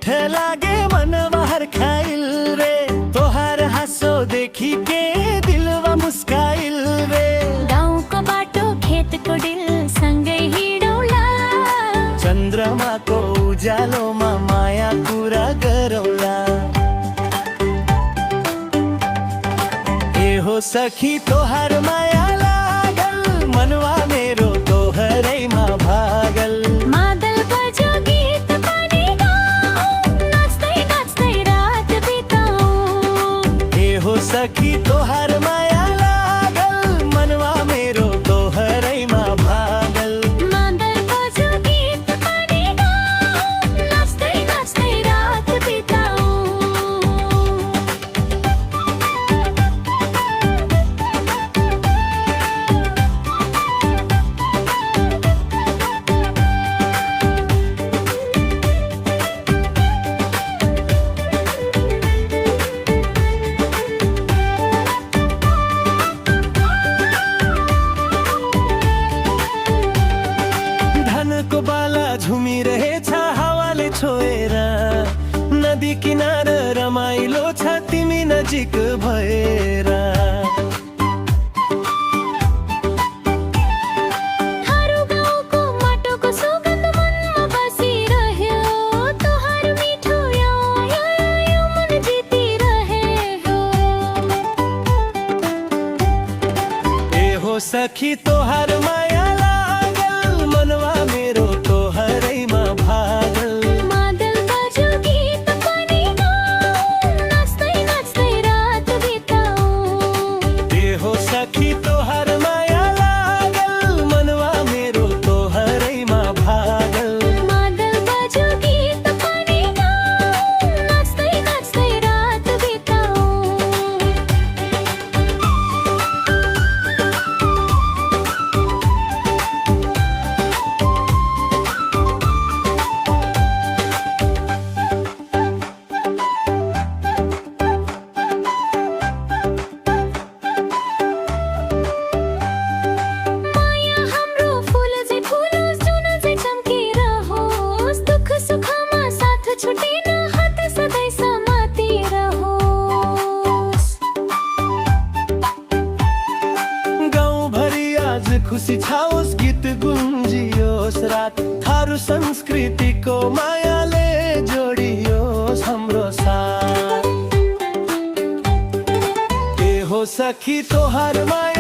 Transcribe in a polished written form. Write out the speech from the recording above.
मीठ लागे मनवा हर खाइल रे, तोहार हाँसो देखी के दिलवा मुस्काइल रे। गाउँको बाटो खेतको डिल सँगै हिँडौला, चन्द्रमाको उज्यालोमा माया कुरा गरौला। ए हो सखी तोहार माया लागल, मनवा मेरो तोहरैमा भागल। मादल बज्यो गीत पनि गाउँ, नाच्दै नाच्दै रात बिताउँ। ए हो सखी तोहार माया लागल, मनवा मेरो तोहरैमा भागल। मादल बज्यो गीत पनि गाउँ, नाच्दै नाच्दै रात बिताउँ। को बाला झुमिरहेछ हावाले छोएर, नदी किनार रमाइलो छ तिमी नजिक भएर। थारू गाउँको माटोको सुगन्ध मनमा बसिरह्यो, तोहार मिठो यो मन जितिरह्यो। ए हो सखी तोहार माया लागल, मनवा मेरो तोहरैमा भागल। मादल बज्यो गीत पनि गाउँ, नाच्दै नाच्दै रात बिताउँ। ए हो सखी तोहार माया लागल, मनवा मेरो तोहरैमा भागल। मादल बज्यो गीत पनि गाउँ, नाच्दै नाच्दै रात बिताउँ। माया हाम्रो फूल चाहिँ फुलोस्, जुन चाहिँ चम्किरहोस्, दुःख सुखमा साथ छुटेन, हात सधैँ समातिरहोस्। गाउँभरि आज खुसी छाओस्, गीत गुन्जियोस्, रात थारू संस्कृतिको मायाले जोडियोस् हाम्रो साथ। ए हो सखी तोहार माया